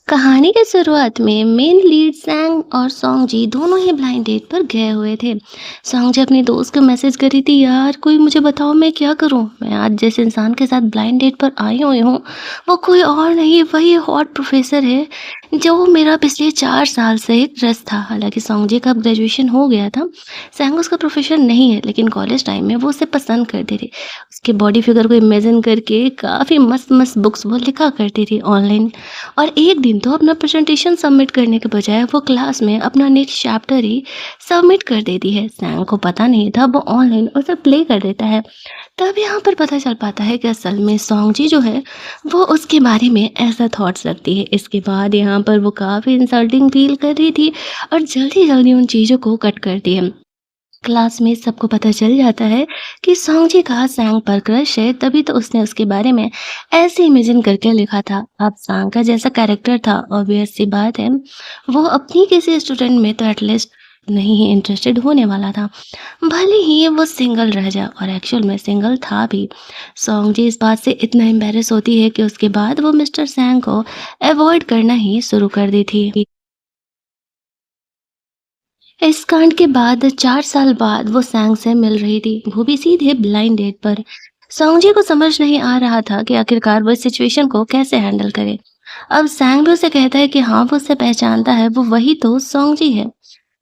कहानी के शुरुआत में मेन लीड सैंग और सोंग जी दोनों ही ब्लाइंड डेट पर गए हुए थे। सोंग जी अपनी दोस्त को मैसेज करी थी, यार कोई मुझे बताओ मैं क्या करूं, मैं आज जिस इंसान के साथ ब्लाइंड डेट पर आई हुई हूँ वो कोई और नहीं, वही हॉट प्रोफेसर है जो मेरा पिछले 4 साल से एक रस था। हालांकि सोंग जी का अब ग्रेजुएशन हो गया था। सैंग उसका प्रोफेशन नहीं है, लेकिन कॉलेज टाइम में वो उसे पसंद करती थी। उसके बॉडी फिगर को इमेजिन करके काफ़ी मस्त मस्त बुक्स वो लिखा करती थी ऑनलाइन। और एक दिन तो अपना प्रेजेंटेशन सबमिट करने के बजाय वो क्लास में अपना नेक्स्ट चैप्टर ही सबमिट कर देती है। सैम को पता नहीं था वो ऑनलाइन उसे प्ले कर देता है। तब यहाँ पर पता चल पाता है कि असल में सॉन्ग जी जो है वो उसके बारे में ऐसा थॉट्स रखती है। इसके बाद यहाँ पर वो काफ़ी इंसल्टिंग फील कर रही थी और जल्दी जल्दी उन चीज़ों को कट करती है। क्लास में सबको पता चल जाता है कि सोंगजी का सैंग पर क्रश है, तभी तो उसने उसके बारे में ऐसे इमेजिन करके लिखा था। अब सांग का जैसा कैरेक्टर था, ऑब्वियस सी बात है वो अपनी किसी स्टूडेंट में तो एटलीस्ट नहीं ही इंटरेस्टेड होने वाला था, भले ही वो सिंगल रह जाए। और एक्चुअल में सिंगल था भी। सोंगजी इस बात से इतना एम्बेरस होती है कि उसके बाद वो मिस्टर सैंग को अवॉइड करना ही शुरू कर दी थी। इस कांड के बाद 4 साल बाद वो सैंग से मिल रही थी, वो भी सीधे ब्लाइंड डेट पर। सोंगजी को समझ नहीं आ रहा था कि आखिरकार वो इस सिचुएशन को कैसे हैंडल करे। अब सैंग भी उसे कहता है कि हाँ, वो उसे पहचानता है, वो वही तो सोंगजी है।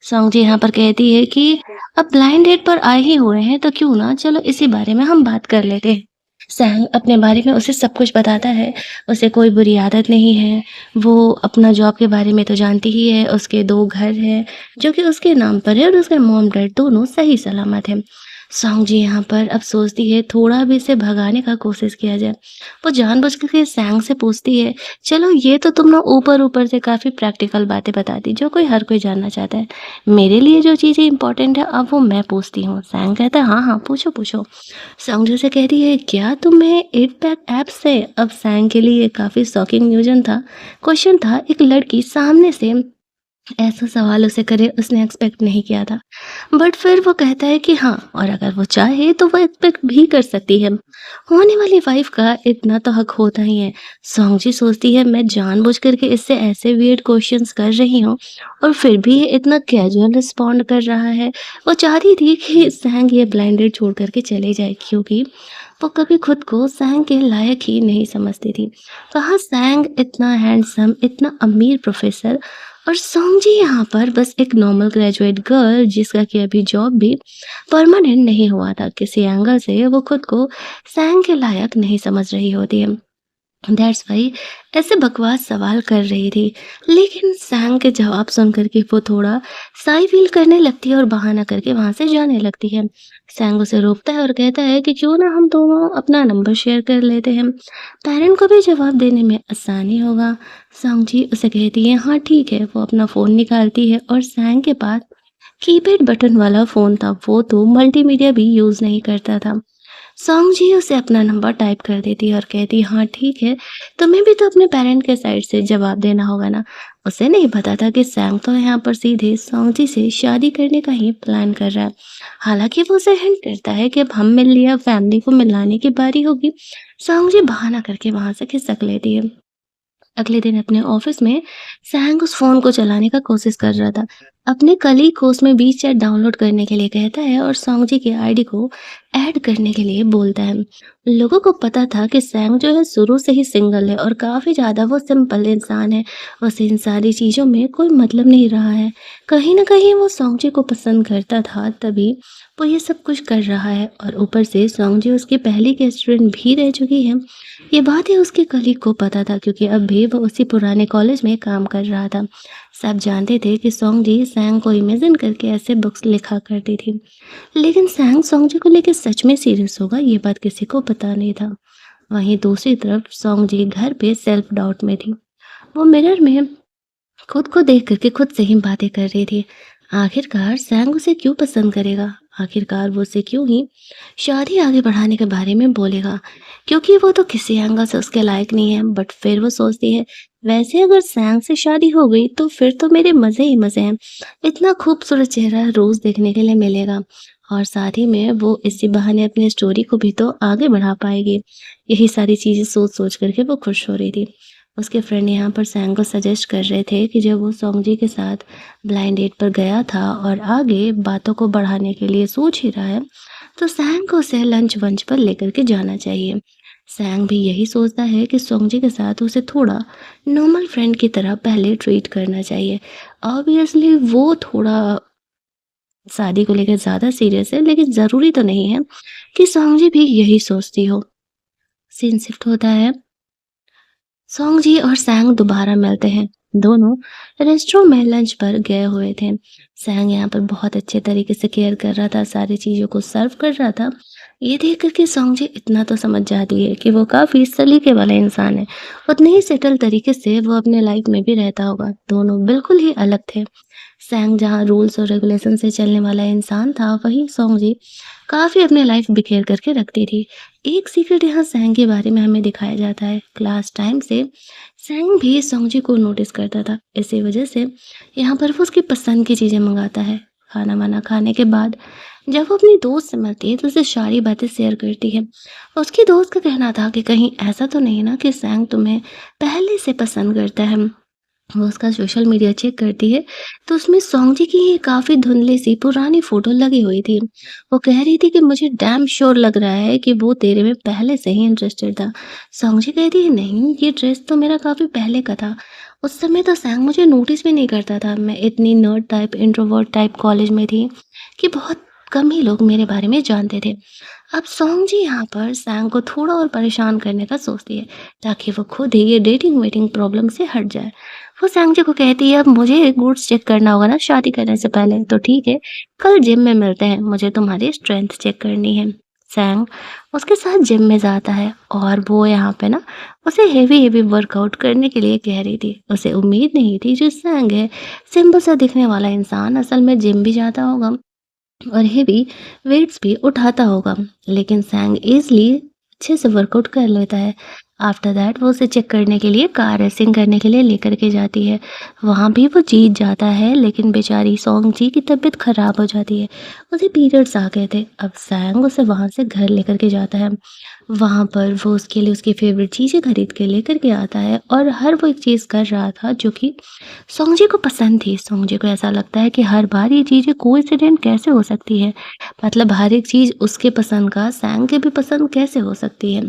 सोंगजी यहाँ पर कहती है कि अब ब्लाइंड डेट पर आए ही हुए हैं तो क्यों ना चलो इसी बारे में हम बात कर लेते हैं। सैंग अपने बारे में उसे सब कुछ बताता है। उसे कोई बुरी आदत नहीं है। वो अपना जॉब के बारे में तो जानती ही है। उसके 2 घर हैं जो कि उसके नाम पर है और उसके मॉम-डैड दोनों सही सलामत हैं। सॉन्ग जी यहाँ पर अब सोचती है थोड़ा भी इसे भगाने का कोशिश किया जाए। वो जानबूझकर के सैंग से पूछती है, चलो ये तो तुम ना ऊपर-ऊपर से काफ़ी प्रैक्टिकल बातें बता दी जो कोई हर कोई जानना चाहता है। मेरे लिए जो चीज़ें इम्पोर्टेंट है अब वो मैं पूछती हूँ। सैंग कहता है, हाँ, हाँ, पूछो, पूछो। संजू से कहती है, क्या तुम्हें 8 पैक ऐप से? अब सैंग के लिए काफ़ी शॉकिंग न्यूज़न था। क्वेश्चन था, एक लड़की सामने से ऐसा सवाल उसे करे उसने एक्सपेक्ट नहीं किया था। बट फिर वो कहता है कि हाँ, और अगर वो चाहे तो वो एक्सपेक्ट भी कर सकती है। होने वाली वाइफ का इतना तो हक होता ही है। सोंगजी सोचती है, मैं जानबूझ करके इससे ऐसे वियर्ड क्वेश्चंस कर रही हूँ और फिर भी ये इतना कैजुअल रिस्पॉन्ड कर रहा है। वो चाहती थी कि सैंग ये ब्लाइंडेड छोड़ करके चले जाए, क्योंकि वो कभी खुद को सैंग के लायक ही नहीं समझती थी। कहाँ सैंग इतना हैंडसम, इतना अमीर प्रोफेसर, और सोंगजी यहाँ पर बस एक नॉर्मल ग्रेजुएट गर्ल जिसका कि अभी जॉब भी परमानेंट नहीं हुआ था। किसी एंगल से वो खुद को सैंग के लायक नहीं समझ रही होती है। दैट्स वाई ऐसे बकवास सवाल कर रही थी। लेकिन सैंग के जवाब सुन कर के वो थोड़ा साई फील करने लगती है और बहाना करके वहाँ से जाने लगती है। सैंग उसे रोकता है और कहता है कि क्यों ना हम दोनों अपना नंबर शेयर कर लेते हैं, पेरेंट को भी जवाब देने में आसानी होगा। सैंग जी उसे कहती है, हाँ ठीक है। वो अपना फ़ोन निकालती है और सैंग के पास कीपैड बटन वाला फ़ोन था, वो तो मल्टीमीडिया भी यूज़ नहीं करता था। सॉन्ग जी उसे अपना नंबर टाइप कर देती है और कहती है, हाँ ठीक है, तुम्हें भी तो अपने पेरेंट के साइड से जवाब देना होगा ना। उसे नहीं पता था कि सैम तो यहाँ पर सीधे सॉन्ग जी से शादी करने का ही प्लान कर रहा है। हालांकि वो उसे हिंट करता है कि अब हम मिल लिया, फैमिली को मिलाने की बारी होगी। सॉन्ग जी बहाना करके वहां से खिसक लेती है। अगले दिन अपने ऑफिस में सैंग उस फोन को चलाने का कोशिश कर रहा था। अपने कलीग को उसमें वी चैट डाउनलोड करने के लिए कहता है और सॉन्ग जी की आईडी को ऐड करने के लिए बोलता है। लोगों को पता था कि सैंग जो है शुरू से ही सिंगल है और काफी ज्यादा वो सिंपल इंसान है। उसे इन सारी चीजों में कोई मतलब नहीं रहा है। कहीं ना कहीं वो सॉन्ग जी को पसंद करता था, तभी वो ये सब कुछ कर रहा है। और ऊपर से सॉन्ग जी उसकी पहली के स्टूडेंट भी रह चुकी है। ये बात ही उसके कलीग को पता था, क्योंकि अब भी वो उसी पुराने कॉलेज में काम कर रहा था। सब जानते थे कि सोंगजी सैंग को इमेजिन करके ऐसे बुक्स लिखा करती थी। लेकिन सैंग सोंगजी को लेकर सच में सीरियस होगा, ये बात किसी को पता नहीं था। वहीं दूसरी तरफ सोंगजी घर पे सेल्फ डाउट में थी। वो मिरर में खुद को देख करके खुद से ही बातें कर रही थी। आखिरकार सैंग उसे क्यों पसंद करेगा? आखिरकार वो उसे क्यों ही शादी आगे बढ़ाने के बारे में बोलेगा? क्योंकि वो तो किसी एंगल से उसके लायक नहीं है। बट फिर वो सोचती है, वैसे अगर सैंग से शादी हो गई तो फिर तो मेरे मज़े ही मज़े हैं। इतना खूबसूरत चेहरा रोज़ देखने के लिए मिलेगा और साथ ही में वो इसी बहाने अपनी स्टोरी को भी तो आगे बढ़ा पाएगी। यही सारी चीज़ें सोच सोच करके वो खुश हो रही थी। उसके फ्रेंड यहाँ पर सैंग को सजेस्ट कर रहे थे कि जब वो सोंगजी के साथ ब्लाइंड डेट पर गया था और आगे बातों को बढ़ाने के लिए सोच ही रहा है, तो सैंग को उसे लंच वंच पर लेकर के जाना चाहिए। सैंग भी यही सोचता है कि सोंगजी के साथ उसे थोड़ा नॉर्मल फ्रेंड की तरह पहले ट्रीट करना चाहिए। ऑब्वियसली वो थोड़ा शादी को लेकर ज़्यादा सीरियस है, लेकिन ज़रूरी तो नहीं है कि सोंगजी भी यही सोचती हो। सीन शिफ्ट होता है, सोंगजी और सैंग दोबारा मिलते हैं। दोनों रेस्टोरेंट में लंच पर गए हुए थे। सैंग यहाँ पर बहुत अच्छे तरीके से केयर कर रहा था, सारी चीज़ों को सर्व कर रहा था। ये देख कर के सोंगजी इतना तो समझ जाती है कि वो काफ़ी सलीके वाला इंसान है। उतने ही सेटल तरीके से वो अपने लाइफ में भी रहता होगा। दोनों बिल्कुल ही अलग थे। सैंग जहाँ रूल्स और रेगुलेशन से चलने वाला इंसान था, वहीं सोंगजी काफ़ी अपनी लाइफ बिखेर करके रखती थी। एक सीक्रेट यहाँ सैंग के बारे में हमें दिखाया जाता है। क्लास टाइम से सैंग भी सोंगजी को नोटिस करता था। इसी वजह से यहाँ पर वो उसकी पसंद की चीज़ें मंगाता है। खाना वाना खाने के बाद जब वो अपनी दोस्त से मिलती है तो उसे सारी बातें शेयर करती है। उसकी दोस्त का कहना था कि कहीं ऐसा तो नहीं ना कि सैंग तुम्हें पहले से पसंद करता है। वो उसका सोशल मीडिया चेक करती है तो उसमें सोंगजी की ही काफ़ी धुंधली-सी पुरानी फ़ोटो लगी हुई थी। वो कह रही थी कि मुझे डैम श्योर लग रहा है कि वो तेरे में पहले से ही इंटरेस्टेड था। सोंगजी कहती है नहीं, ये ड्रेस तो मेरा काफ़ी पहले का था। उस समय तो सैंग मुझे नोटिस भी नहीं करता था। मैं इतनी nerd type introvert type college में थी कि बहुत कम ही लोग मेरे बारे में जानते थे। अब सोंगजी यहाँ पर सैंग को थोड़ा और परेशान करने का सोचती है ताकि वो खुद ही ये डेटिंग वेटिंग प्रॉब्लम से हट जाए। वो सैंग जी को कहती है अब मुझे गुड्स चेक करना होगा ना शादी करने से पहले, तो ठीक है, कल जिम में मिलते हैं, मुझे तुम्हारी स्ट्रेंथ चेक करनी है। सैंग उसके साथ जिम में जाता है और वो यहाँ पे ना उसे हेवी हेवी वर्कआउट करने के लिए कह रही थी। उसे उम्मीद नहीं थी जो सैंग है, सिंपल सा दिखने वाला इंसान असल में जिम भी जाता होगा और हेवी वेट्स भी उठाता होगा। लेकिन सैंग ईज़िली अच्छे से वर्कआउट कर लेता है। आफ्टर दैट वो उसे चेक करने के लिए कार रेसिंग करने के लिए लेकर के जाती है। वहाँ भी वो जीत जाता है, लेकिन बेचारी सोंगजी की तबीयत ख़राब हो जाती है। उसे पीरियड्स आ गए थे। अब सैंग उसे वहाँ से घर लेकर के जाता है। वहाँ पर वो उसके लिए उसकी फ़ेवरेट चीज़ें खरीद के लेकर के आता है और हर वो एक चीज़ कर रहा था जो कि सोंगजी को पसंद थी। सोंगजी को ऐसा लगता है कि हर बार ये चीज़ें कोइंसिडेंट कैसे हो सकती है? मतलब हर एक चीज़ उसके पसंद का सैंग के भी पसंद कैसे हो सकती है?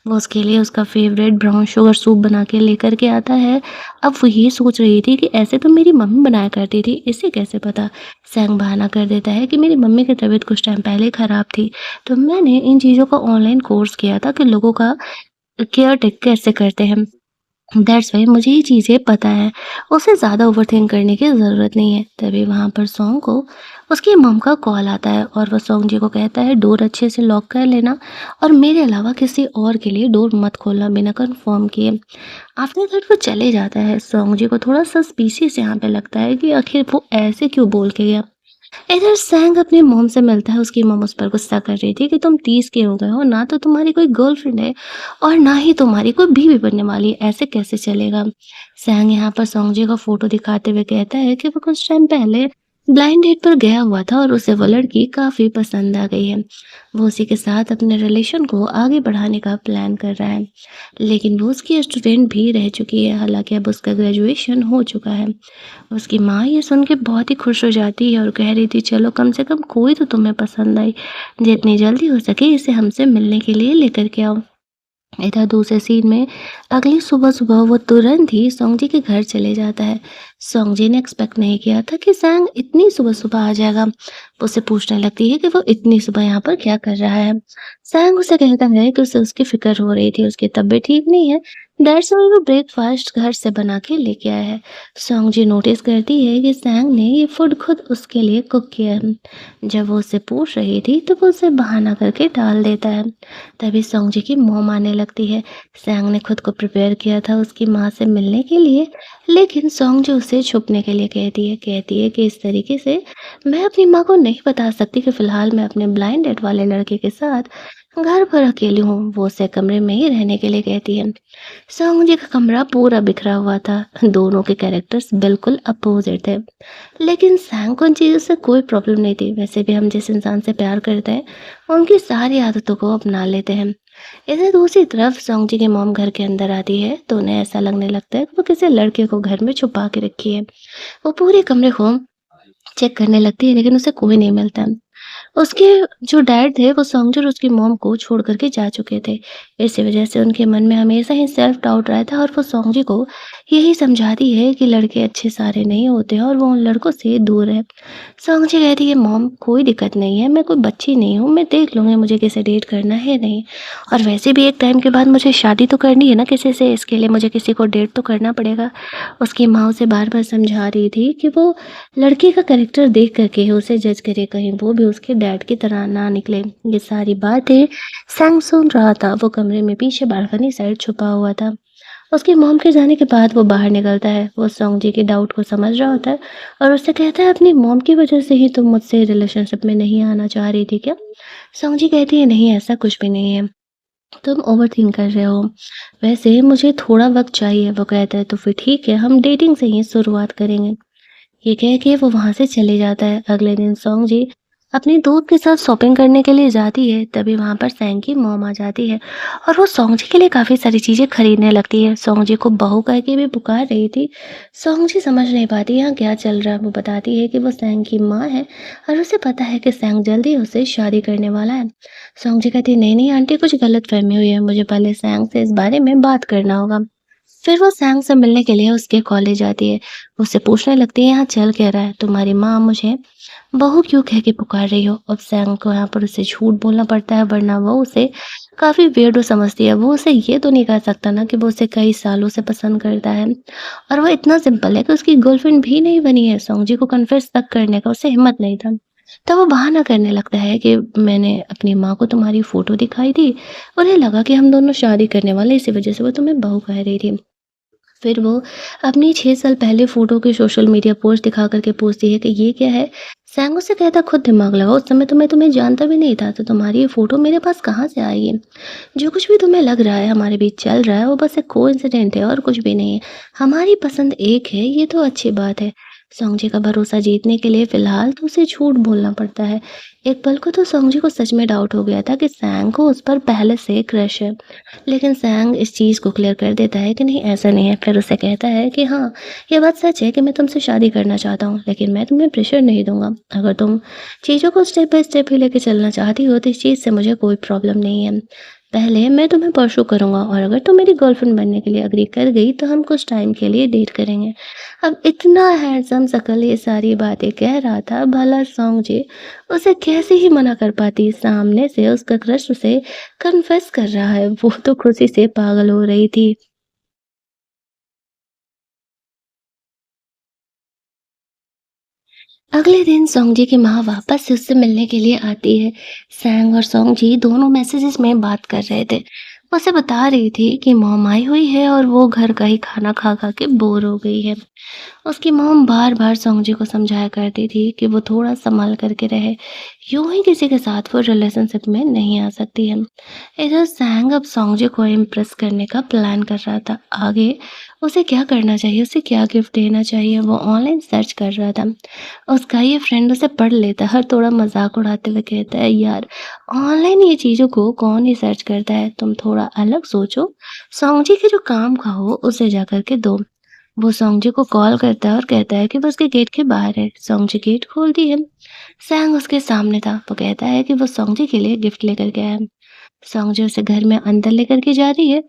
वो उसके लिए उसका फ़ेवरेट ब्राउन शुगर सूप बना के लेकर के आता है। अब वो ये सोच रही थी कि ऐसे तो मेरी मम्मी बनाया करती थी, इसे कैसे पता? सैंग बहाना कर देता है कि मेरी मम्मी की तबीयत कुछ टाइम पहले ही ख़राब थी, तो मैंने इन चीज़ों का ऑनलाइन कोर्स किया था कि लोगों का केयर टेक कैसे करते हैं। दैट्स व्हाई मुझे ये चीज़ें पता है। उसे ज़्यादा ओवरथिंक करने की ज़रूरत नहीं है। तभी वहाँ पर सॉन्ग को उसकी मॉम का कॉल आता है और वो सॉन्ग जी को कहता है डोर अच्छे से लॉक कर लेना और मेरे अलावा किसी और के लिए डोर मत खोलना बिना कंफर्म किए। आफ्टर दैट वो चले जाता है। सॉन्ग जी को थोड़ा सस्पिशियस यहाँ पे लगता है कि आखिर वो ऐसे क्यों बोल के गया। इधर सैंग अपनी मॉम से मिलता है। उसकी मॉम उस पर गुस्सा कर रही थी कि तुम 30 के हो गए हो, ना तो तुम्हारी कोई गर्लफ्रेंड है और ना ही तुम्हारी कोई बीवी बनने वाली है, ऐसे कैसे चलेगा? सैंग यहाँ पर सोंगजी का फोटो दिखाते हुए कहता है कि वो कुछ टाइम पहले ब्लाइंड डेट पर गया हुआ था और उसे वो लड़की काफ़ी पसंद आ गई है। वो उसी के साथ अपने रिलेशन को आगे बढ़ाने का प्लान कर रहा है, लेकिन वो उसकी स्टूडेंट भी रह चुकी है। हालांकि अब उसका ग्रेजुएशन हो चुका है। उसकी माँ ये सुन के बहुत ही खुश हो जाती है और कह रही थी चलो कम से कम कोई तो तुम्हें पसंद आई, जितनी जल्दी हो सके इसे हमसे मिलने के लिए लेकर के आओ। इधर दूसरे सीन में अगली सुबह-सुबह वो तुरंत ही सोंगजी के घर चले जाता है। सोंगजी ने एक्सपेक्ट नहीं किया था कि सैंग इतनी सुबह-सुबह आ जाएगा। वो उससे पूछने लगती है कि वो इतनी सुबह यहाँ पर क्या कर रहा है? सैंग उसे कहता है कि उसे उसकी फ़िक्र हो रही थी, उसकी तबीयत ठीक नहीं है। दैट्स व्हाई वो ब्रेकफ़ास्ट घर से बना के लेके आया है। सोंगजी नोटिस करती है कि सैंग ने ये फूड खुद उसके लिए कुक किया है। जब वो उससे पूछ रही थी तो वो उसे बहाना करके टाल देता है। तभी सोंगजी की मॉम आने लगती है। सैंग ने खुद को प्रिपेयर किया था उसकी माँ से मिलने के लिए, लेकिन सोंगजी उसे छुपने के लिए कहती है कि इस तरीके से मैं अपनी माँ को नहीं बता सकती कि फ़िलहाल मैं अपने ब्लाइंड डेट वाले लड़के के साथ घर पर अकेली हूँ। वो उसे कमरे में ही रहने के लिए कहती है। सोंगजी का कमरा पूरा बिखरा हुआ था। दोनों के कैरेक्टर्स बिल्कुल अपोजिट थे, लेकिन सैंग को उन चीज़ों से कोई प्रॉब्लम नहीं थी। वैसे भी हम जिस इंसान से प्यार करते हैं उनकी सारी आदतों को अपना लेते हैं। इधर दूसरी तरफ सोंगजी की मॉम घर के अंदर आती है तो उन्हें ऐसा लगने लगता है कि वो किसी लड़के को घर में छुपा के रखी है। वो पूरे कमरे को चेक करने लगती है लेकिन उसे कोई नहीं मिलता। उसके जो डैड थे वो सोंगजूर और उसकी मॉम को छोड़ कर के जा चुके थे। इसी वजह से उनके मन में हमेशा ही सेल्फ डाउट रहता है और वो सोंगजी को यही समझाती है कि लड़के अच्छे सारे नहीं होते हैं और वो उन लड़कों से दूर है। सोंगजी कहती है मॉम कोई दिक्कत नहीं है, मैं कोई बच्ची नहीं हूँ, मैं देख लूँगी मुझे किसे डेट करना है नहीं। और वैसे भी एक टाइम के बाद मुझे शादी तो करनी है ना किसी से, इसके लिए मुझे किसी को डेट तो करना पड़ेगा। उसकी माँ उसे बार-बार समझा रही थी कि वो लड़के का कैरेक्टर देख कर के ही उसे जज करे, कहीं वो भी उसके डैड की तरह ना निकले। ये सारी बातें सैंग सुन रहा था, वो कमरे में पीछे बालकनी साइड छुपा हुआ था। उसकी मॉम के जाने के बाद वो बाहर निकलता है, वो सोंगजी के डाउट को समझ रहा होता है और उससे कहता है अपनी मॉम की वजह से ही तुम मुझसे रिलेशनशिप में नहीं आना चाह रही थी क्या? सोंगजी कहती है नहीं ऐसा कुछ भी नहीं है, तुम ओवरथिंक कर रहे हो। वैसे मुझे थोड़ा वक्त चाहिए। वो कहता है तो फिर ठीक है, हम डेटिंग से ही शुरुआत करेंगे। ये कह के वो वहाँ से चले जाता है। अगले दिन सोंगजी अपनी दोस्त के साथ शॉपिंग करने के लिए जाती है, तभी वहाँ पर सैंग की मॉम आ जाती है और वो सोंगजी के लिए काफ़ी सारी चीज़ें खरीदने लगती है। सोंगजी को बहू कह के भी पुकार रही थी। सोंगजी समझ नहीं पाती यहाँ क्या चल रहा है। वो बताती है कि वो सैंग की माँ है और उसे पता है कि सैंग जल्दी उससे शादी करने वाला है। सोंगजी कहती है नहीं नहीं आंटी, कुछ गलतफहमी हुई है, मुझे पहले सैंग से इस बारे में बात करना होगा। फिर वो सैंग से मिलने के लिए उसके कॉलेज आती है। उससे पूछने लगती है यहाँ चल क्या रहा है? तुम्हारी माँ मुझे बहू क्यों कह के पुकार रही हो? अब सैंग को यहाँ पर उसे झूठ बोलना पड़ता है वरना वो उसे काफ़ी वियर्डो समझती है। वो उसे ये तो नहीं कह सकता ना कि वो उसे कई सालों से पसंद करता है और वो इतना सिंपल है कि उसकी गर्लफ्रेंड भी नहीं बनी है। सोंगजी को कन्फेस तक करने का उसे हिम्मत नहीं था। तब वो बहाना करने लगता है कि मैंने अपनी माँ को तुम्हारी फ़ोटो दिखाई थी। उन्हें लगा कि हम दोनों शादी करने वाले हैं, इसी वज़ह से वो तुम्हें बहू कह रही थी। फिर वो अपनी 6 साल पहले फ़ोटो की सोशल मीडिया पोस्ट दिखा कर के पूछती है कि ये क्या है? सैंगो से कहता खुद दिमाग लगाओ, उस समय तो मैं तुम्हें जानता भी नहीं था, तो तुम्हारी ये फ़ोटो मेरे पास कहाँ से आई है? जो कुछ भी तुम्हें लग रहा है हमारे बीच चल रहा है वो बस एक कोइंसिडेंट है और कुछ भी नहीं है। हमारी पसंद एक है, ये तो अच्छी बात है। सोंगजी का भरोसा जीतने के लिए फ़िलहाल तो उसे झूठ बोलना पड़ता है। एक पल को तो सोंगजी को सच में डाउट हो गया था कि सैंग को उस पर पहले से क्रश है। लेकिन सैंग इस चीज़ को क्लियर कर देता है कि नहीं ऐसा नहीं है। फिर उसे कहता है कि हाँ, ये बात सच है कि मैं तुमसे शादी करना चाहता हूँ, लेकिन मैं तुम्हें प्रेशर नहीं दूँगा। अगर तुम चीज़ों को स्टेप बाय स्टेप ही लेके चलना चाहती हो तो इस चीज़ से मुझे कोई प्रॉब्लम नहीं है। पहले मैं तुम्हें परसू करूँगा और अगर तुम मेरी गर्लफ्रेंड बनने के लिए एग्री कर गई तो हम कुछ टाइम के लिए डेट करेंगे। अब इतना हैंडसम शकल ये सारी बातें कह रहा था, भला सोंगजी उसे कैसे ही मना कर पाती? सामने से उसका क्रश उसे कन्फेस कर रहा है, वो तो खुशी से पागल हो रही थी। अगले दिन सोंगजी की माँ वापस से उससे मिलने के लिए आती है। सैंग और सोंगजी दोनों मैसेजेस में बात कर रहे थे। वो उसे बता रही थी कि मॉम आई हुई है और वो घर का ही खाना खा खा के बोर हो गई है। उसकी मॉम बार-बार सोंगजी को समझाया करती थी कि वो थोड़ा संभल करके रहे, यूं ही किसी के साथ वो रिलेशनशिप में नहीं आ सकती है। इधर सैंग अब सोंगजी को इम्प्रेस करने का प्लान कर रहा था। आगे उसे क्या करना चाहिए, उसे क्या गिफ्ट देना चाहिए, वो ऑनलाइन सर्च कर रहा था। उसका ये फ्रेंड उसे पढ़ लेता है और थोड़ा मजाक उड़ाते हुए कहता है यार, ऑनलाइन ये चीज़ों को कौन ही सर्च करता है, तुम थोड़ा अलग सोचो। सोंगजी के जो काम का हो उसे जा कर के दो। वो सोंगजी को कॉल करता है और कहता है कि वो उसके गेट के बाहर है। सोंगजी गेट खोलती है। सैंग उसके सामने था। वो कहता है कि वो सोंगजी के लिए गिफ्ट लेकर गया है। सोंगजी उसे घर में अंदर लेकर के जा रही है,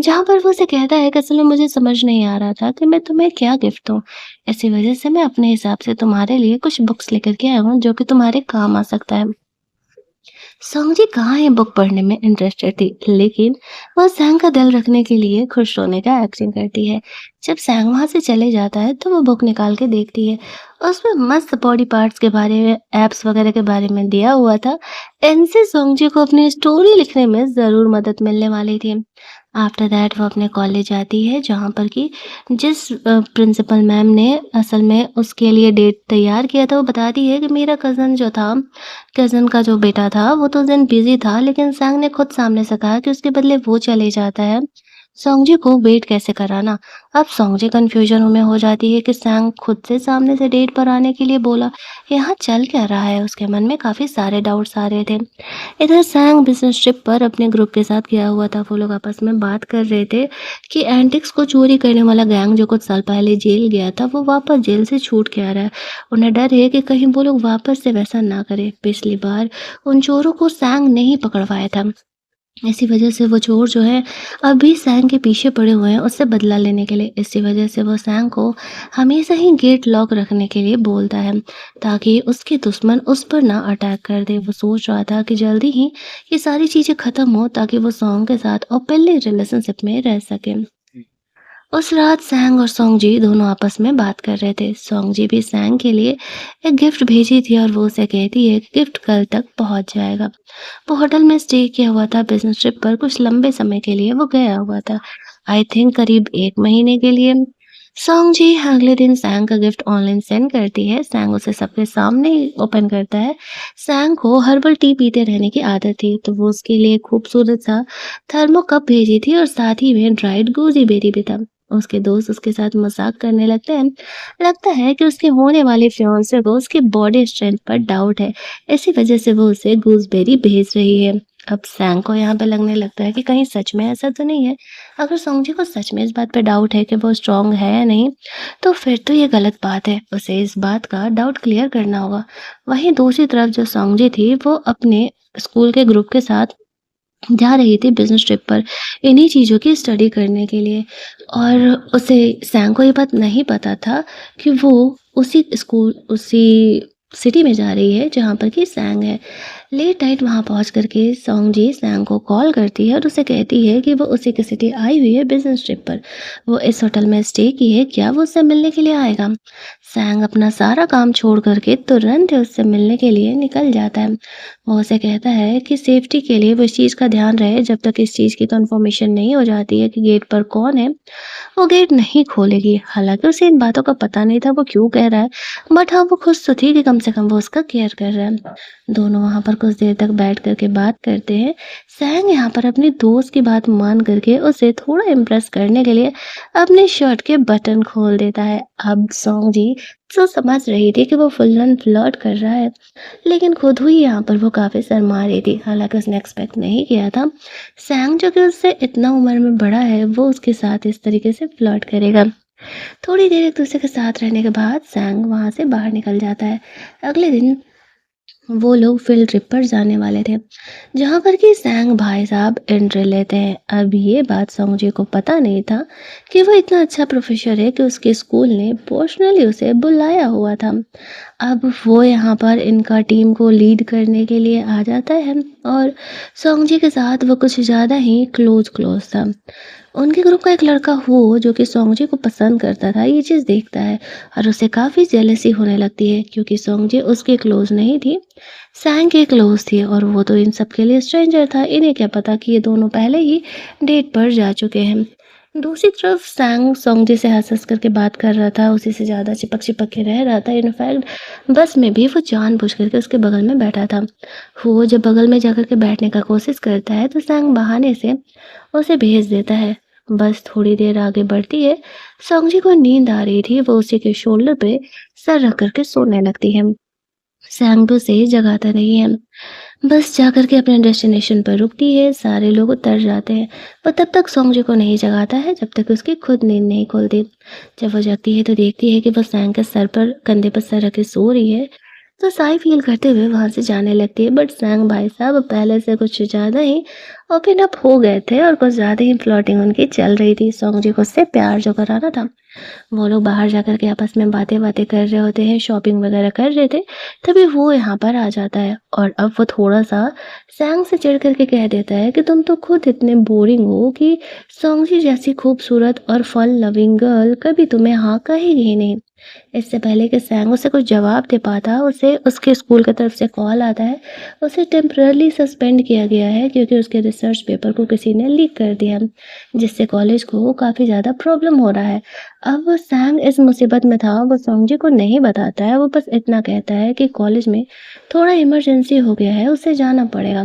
जहाँ पर वो उसे कहता है कि असल में मुझे समझ नहीं आ रहा था कि मैं तुम्हें क्या गिफ्ट दूँ। इसी वजह से मैं अपने हिसाब से तुम्हारे लिए कुछ बुक्स लेकर के आया हूँ, जो कि तुम्हारे काम आ सकता है। सोंगजी कहाँ ये बुक पढ़ने में इंटरेस्टेड थी, लेकिन वह सैंग का दिल रखने के लिए खुश होने का एक्टिंग करती है। जब सैंग वहाँ से चले जाता है तो वो बुक निकाल के देखती है। उसमें मस्त बॉडी पार्ट्स के बारे में, एब्स वगैरह के बारे में दिया हुआ था। इनसे सोंगजी को अपनी स्टोरी लिखने में ज़रूर मदद मिलने वाली थी। आफ्टर दैट वो अपने कॉलेज आती है, जहाँ पर कि जिस प्रिंसिपल मैम ने असल में उसके लिए डेट तैयार किया था, वो बताती है कि मेरा कज़न जो था, कज़न का जो बेटा था वो तो उस दिन बिज़ी था, लेकिन सैंग ने खुद सामने से कहा कि उसके बदले वो चले जाता है। सोंगजी को वेट कैसे कराना। अब सोंगजी कंफ्यूजन में हो जाती है कि सैंग खुद से सामने से डेट पर आने के लिए बोला, यहाँ चल क्या रहा है। उसके मन में काफी सारे डाउट्स आ रहे थे। इधर सैंग बिजनेस ट्रिप पर अपने ग्रुप के साथ गया हुआ था। वो लोग आपस में बात कर रहे थे कि एंटिक्स को चोरी करने वाला गैंग जो कुछ साल पहले जेल गया था वो वापस जेल से छूट के आ रहा है। उन्हें डर है कि कहीं वो लोग वापस से वैसा ना करे। पिछली बार उन चोरों को सैंग ने ही पकड़वाया था। इसी वजह से वो चोर जो है अभी सैंग के पीछे पड़े हुए हैं उससे बदला लेने के लिए। इसी वजह से वो सैंग को हमेशा ही गेट लॉक रखने के लिए बोलता है ताकि उसके दुश्मन उस पर ना अटैक कर दे। वो सोच रहा था कि जल्दी ही ये सारी चीजें खत्म हो ताकि वो सॉन्ग के साथ ओपनली रिलेशनशिप में रह सके। उस रात सैंग और सोंगजी दोनों आपस में बात कर रहे थे। सोंगजी भी सैंग के लिए एक गिफ्ट भेजी थी और वो उसे कहती है कि गिफ्ट कल तक पहुंच जाएगा। वो होटल में स्टे किया हुआ था। बिजनेस ट्रिप पर कुछ लंबे समय के लिए वो गया हुआ था। आई थिंक करीब 1 महीने के लिए। सोंगजी अगले दिन सैंग का गिफ्ट ऑनलाइन सेंड करती है। सैंग उसे सबके सामने ही ओपन करता है। सैंग को हर्बल टी पीते रहने की आदत थी तो वो उसके लिए खूबसूरत सा थर्मो कप भेजी थी और साथ ही में ड्राइड गोजी बेरी भी था। उसके दोस्त उसके साथ मजाक करने लगते हैं। लगता है कि उसके होने वाले फियांसे को उसकी बॉडी स्ट्रेंथ पर डाउट है। इसी वजह से वो उसे गूसबेरी भेज रही है। अब सैंग को यहाँ पे लगने लगता है कि कहीं सच में ऐसा तो नहीं है। अगर सोंगजी को सच में इस बात पे डाउट है कि वो स्ट्रांग है या नहीं, तो फिर तो ये गलत बात है। उसे इस बात का डाउट क्लियर करना होगा। वहीं दूसरी तरफ जो सोंगजी थी वो अपने स्कूल के ग्रुप के साथ जा रही थी बिज़नेस ट्रिप पर, इन्हीं चीज़ों की स्टडी करने के लिए। और उसे सैंग को ये बात नहीं पता था कि वो उसी सिटी में जा रही है जहाँ पर कि सैंग है। लेट नाइट वहाँ पहुँच कर के सोंगजी सैंग को कॉल करती है और उसे कहती है कि वो उसी की सिटी आई हुई है बिज़नेस ट्रिप पर। वो इस होटल में स्टे की है, क्या वो उससे मिलने के लिए आएगा? सैंग अपना सारा काम छोड़ कर के तुरंत ही उससे मिलने के लिए निकल जाता है। वो उसे कहता है कि सेफ्टी के लिए वो इस चीज़ का ध्यान रहे, जब तक इस चीज़ की कन्फर्मेशन नहीं हो जाती है कि गेट पर कौन है, वो गेट नहीं खोलेगी। हालाँकि उसे इन बातों का पता नहीं था वो क्यों कह रहा है, बट हाँ, वो खुश तो थी कि कम से कम वो उसका केयर कर रहा है। दोनों वहाँ पर कुछ देर तक बैठ कर के बात करते हैं। सैंग यहाँ पर अपनी दोस्त की बात मान करके उसे थोड़ा इम्प्रेस करने के लिए अपने शर्ट के बटन खोल देता है। अब सोंगजी तो समझ रही थी कि वो फुल ऑन फ्लर्ट कर रहा है, लेकिन खुद हुई यहाँ पर वो काफ़ी शर्मा रही थी। हालाँकि उसने एक्सपेक्ट नहीं किया था सैंग जो कि उससे इतना उम्र में बड़ा है वो उसके साथ इस तरीके से फ्लर्ट करेगा। थोड़ी देर एक दूसरे के साथ रहने के बाद सैंग वहाँ से बाहर निकल जाता है। अगले दिन वो लोग फील्ड ट्रिप पर जाने वाले थे, जहाँ पर कि सैंग भाई साहब एंट्री लेते हैं। अब ये बात सोंगजी को पता नहीं था कि वो इतना अच्छा प्रोफेसर है कि उसके स्कूल ने पर्सनली उसे बुलाया हुआ था। अब वो यहाँ पर इनका टीम को लीड करने के लिए आ जाता है और सोंगजी के साथ वो कुछ ज़्यादा ही क्लोज था। उनके ग्रुप का एक लड़का हो जो कि सोंगजी को पसंद करता था, ये चीज़ देखता है और उसे काफ़ी जेलसी होने लगती है क्योंकि सोंगजी उसके क्लोज नहीं थी, सैंग के क्लोज थी और वो तो इन सब के लिए स्ट्रेंजर था। इन्हें क्या पता कि ये दोनों पहले ही डेट पर जा चुके हैं। दूसरी तरफ सैंग सोंगजी से हंस-हंस करके बात कर रहा था, उसी से ज़्यादा चिपक-चिपक के रह रहा था। इनफैक्ट बस में भी वो जानबूझ करके उसके बगल में बैठा था। वो जब बगल में जाकर के बैठने का कोशिश करता है तो सैंग बहाने से उसे भेज देता है। बस थोड़ी देर आगे बढ़ती है, सोंगजी को नींद आ रही थी, वो उसी के शोल्डर पे सर रख कर के सोने लगती है। सैंग भी उसे जगाता नहीं है। बस जाकर के अपने डेस्टिनेशन पर रुकती है। सारे लोग उतर जाते हैं। वो तब तक सोंगजी को नहीं जगाता है जब तक उसकी खुद नींद नहीं खुलती। जब वो जगती है तो देखती है कि वो सैंग के सर पर कंधे पर सर रख के सो रही है। तो साई फील करते हुए वहां से जाने लगती है, बट सैंग भाई साहब पहले से कुछ ज्यादा ही ओपन अप हो गए थे और कुछ ज्यादा ही फ्लर्टिंग उनकी चल रही थी। सोंगजी को उससे प्यार जो कराना था। वो लोग बाहर जाकर के आपस में बातें-वातें कर रहे होते हैं, शॉपिंग वगैरह कर रहे थे, तभी वो यहाँ पर आ जाता है और अब वो थोड़ा-सा सैंग से चिढ़ कर के कह देता है कि तुम तो खुद इतने बोरिंग हो कि सोंगजी जैसी खूबसूरत और फन लविंग गर्ल कभी तुम्हें हाँ कहेगी ही नहीं। इससे पहले कि सैंग उसे कुछ जवाब दे पाता, उसे उसके स्कूल की तरफ से कॉल आता है। उसे टेम्पररी सस्पेंड किया गया है क्योंकि उसके रिसर्च पेपर को किसी ने लीक कर दिया, जिससे कॉलेज को काफ़ी ज़्यादा प्रॉब्लम हो रहा है। अब वो सैंग इस मुसीबत में था, वो सोंगजी को नहीं बताता है, वो बस इतना कहता है कि कॉलेज में थोड़ा इमरजेंसी हो गया है, उसे जाना पड़ेगा।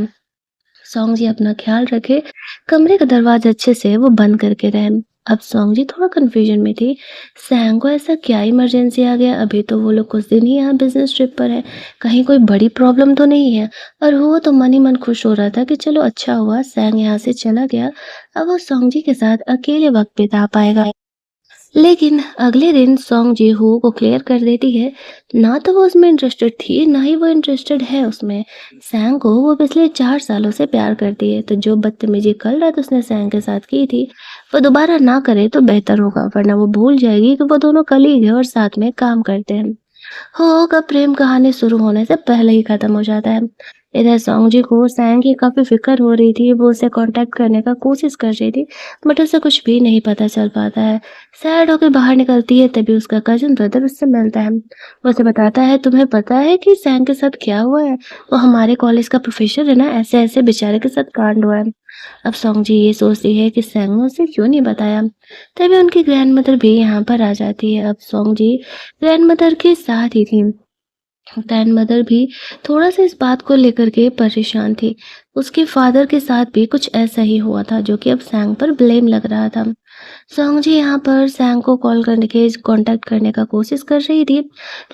सॉन्ग जी अपना ख्याल रखे, कमरे का दरवाजा अच्छे से वो बंद करके रहे। अब सॉन्ग जी थोड़ा कंफ्यूजन में थी, सैंग को ऐसा क्या इमरजेंसी आ गया, अभी तो वो लोग कुछ दिन ही यहाँ बिजनेस ट्रिप पर है, कहीं कोई बड़ी प्रॉब्लम तो नहीं है। और वो तो मन ही मन खुश हो रहा था कि चलो अच्छा हुआ सैंग यहाँ से चला गया, अब वो सॉन्ग जी के साथ अकेले वक्त बिता पाएगा। लेकिन अगले दिन सॉन्ग जी-हो को क्लियर कर देती है, ना तो वो उसमें इंटरेस्टेड थी, ना ही वो इंटरेस्टेड है उसमें। सैंग को वो पिछले 4 सालों से प्यार करती है, तो जो बदतमीज़ी कल रात उसने सैंग के साथ की थी, वो दोबारा ना करे तो बेहतर होगा, वरना वो भूल जाएगी कि वो दोनों कलीग हैं और साथ में काम करते हैं। हो का प्रेम कहानी शुरू होने से पहले ही खत्म हो जाता है। इधर सॉन्ग जी को सैंग की काफ़ी फ़िक्र हो रही थी, वो उसे कॉन्टैक्ट करने का कोशिश कर रही थी, बट उसे कुछ भी नहीं पता चल पाता है। सैड होके बाहर निकलती है, तभी उसका कज़िन ब्रदर उससे मिलता है। वो उसे बताता है, तुम्हें पता है कि सैंग के साथ क्या हुआ है? वो हमारे कॉलेज का प्रोफ़ेसर है ना, ऐसे-ऐसे बेचारे के साथ कांड हुआ है। अब सॉन्ग जी ये सोचती है कि सैंग ने उसे क्यों नहीं बताया। तभी उनकी ग्रैंडमदर भी यहाँ पर आ जाती है। अब सॉन्ग जी ग्रैंडमदर के साथ ही थी। ग्रैंडमदर भी थोड़ा-सा इस बात को लेकर के परेशान थी। उसके फादर के साथ भी कुछ ऐसा ही हुआ था, जो कि अब सैंग पर ब्लेम लग रहा था। सॉन्ग जी यहाँ पर सैंग को कॉल करने के कॉन्टैक्ट करने का कोशिश कर रही थी,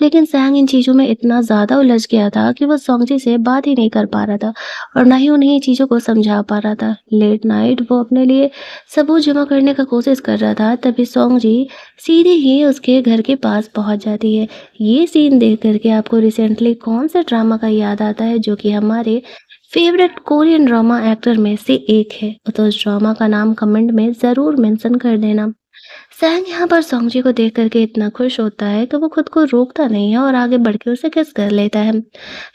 लेकिन सैंग इन चीज़ों में इतना ज़्यादा उलझ गया था कि वो सॉन्ग जी से बात ही नहीं कर पा रहा था और ना ही उन्हें ये चीज़ों को समझा पा रहा था। लेट नाइट वो अपने लिए सबूत जमा करने का कोशिश कर रहा था, तभी सॉन्ग जी सीधे ही उसके घर के पास पहुँच जाती है। ये सीन देख कर के आपको रिसेंटली कौन-से ड्रामा का याद आता है, जो कि हमारे फेवरेट कोरियन ड्रामा एक्टर में से एक है? तो उस ड्रामा का नाम कमेंट में ज़रूर मेंशन कर देना। सैंग यहाँ पर सोंगजी को देख कर के इतना खुश होता है कि वो खुद को रोकता नहीं है और आगे बढ़ के उसे किस कर लेता है।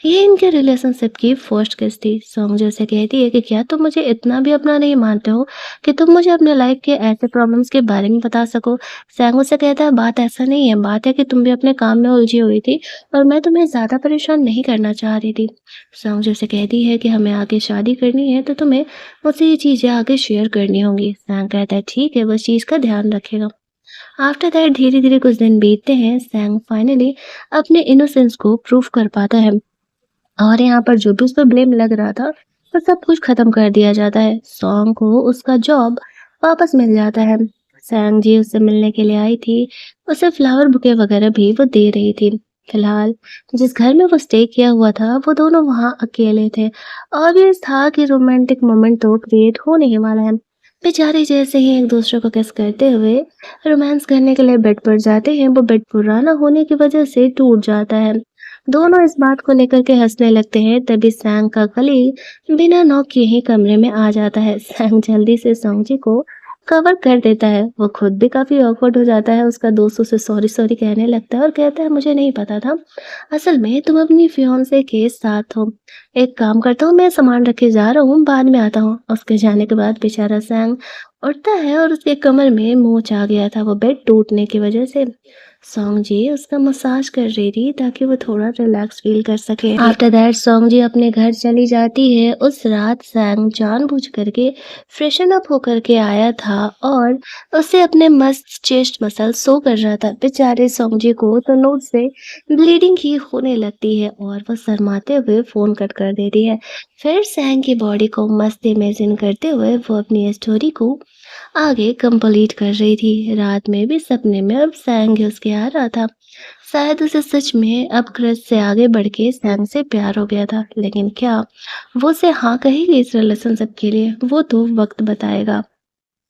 ये इनके रिलेशनशिप की फर्स्ट किस थी। सोंगजी उसे कहती है कि क्या तुम मुझे इतना भी अपना नहीं मानते हो कि तुम मुझे अपने लाइफ के ऐसे प्रॉब्लम्स के बारे में बता सको। सैंग उसे कहता है बात ऐसा नहीं है, बात है कि तुम भी अपने काम में उलझी हुई थी और मैं तुम्हें ज़्यादा परेशान नहीं करना चाह रही थी। सोंगजी उसे कहती है कि हमें आगे शादी करनी है तो तुम्हें मुझसे ये चीज़ें आगे शेयर करनी होंगी। सैंग कहता है ठीक है, वो इस चीज़ का ध्यान रखेगा। आफ्टर दैट धीरे-धीरे कुछ दिन बीतते हैं, सैंग फाइनली अपने इनोसेंस को प्रूव कर पाता है और यहाँ पर जो भी उस पे ब्लेम लग रहा था, वो सब कुछ खत्म कर दिया जाता है। सॉन्ग को उसका जॉब वापस मिल जाता है। सैंग जी उससे मिलने के लिए आई थी, उसे फ्लावर बुके वगैरह भी वो दे रही थी। फिलहाल जिस घर में वो स्टे किया हुआ था, वो दोनों वहाँ अकेले थे। ऑब्वियस था कि रोमांटिक मोमेंट तो क्रिएट होने ही वाला है। बेचारे जैसे ही एक दूसरे को किस करते हुए रोमांस करने के लिए बेड पर जाते हैं, वो बेड पुराना होने की वजह से टूट जाता है। दोनों इस बात को लेकर के हंसने लगते हैं, तभी सैंग का कलीग बिना नॉक किए ही कमरे में आ जाता है। सैंग जल्दी से सोंगजी को कवर कर देता है। वो खुद भी काफ़ी ऑकवर्ड हो जाता है, उसका दोस्त उसे सॉरी सॉरी कहने लगता है और कहता है मुझे नहीं पता था, असल में तुम अपनी फियांसे के साथ हो। एक काम करता हूँ, मैं सामान रख के जा रहा हूँ, बाद में आता हूँ। उसके जाने के बाद बेचारा सैंग उठता है और उसके कमर में मोच आ गया था, वो बेड टूटने की वजह से। सॉन्ग जी उसका मसाज कर रही थी ताकि वो थोड़ा रिलैक्स फील कर सके। आफ्टर दैट सॉन्ग जी अपने घर चली जाती है। उस रात सैंग जानबूझ करके फ्रेशन अप होकर के आया था और उसे अपने मस्त चेस्ट मसल शो कर रहा था। बेचारे सॉन्ग जी को तो नोट से ब्लीडिंग ही होने लगती है और वो शर्माते हुए फोन कट कर देती है। फिर सैंग की बॉडी को मस्त इमेजिन करते हुए वो अपनी स्टोरी को आगे कंप्लीट कर रही थी। रात में भी सपने में अब सैंग ही उसके आ रहा था। शायद उसे सच में अब क्रश से आगे बढ़ के सैंग से प्यार हो गया था, लेकिन क्या वो उसे हाँ कहेगी इस रिलेशनशिप के लिए, वो तो वक्त बताएगा।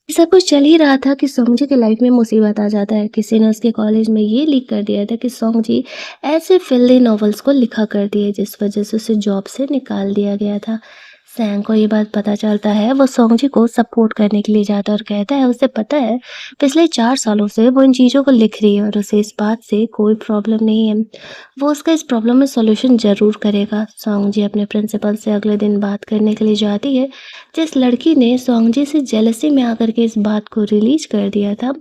सब कुछ चल ही रहा था कि सोंग जी की लाइफ में मुसीबत आ जाता है। किसी ने उसके कॉलेज में ये लीक कर दिया था कि सोंग जी ऐसे फिल्मी नॉवेल्स को लिखा करती है, जिस वजह से उसे जॉब से निकाल दिया गया था। सैंग को ये बात पता चलता है, वो सोंग जी को सपोर्ट करने के लिए जाता है और कहता है उसे पता है पिछले 4 सालों से वो इन चीज़ों को लिख रही है और उसे इस बात से कोई प्रॉब्लम नहीं है। वो उसका इस प्रॉब्लम में सॉल्यूशन ज़रूर करेगा। सोंग जी अपने प्रिंसिपल से अगले दिन बात करने के लिए जाती है। जिस लड़की ने सोंगजी से जेलसी में आकर के इस बात को रिलीज कर दिया था,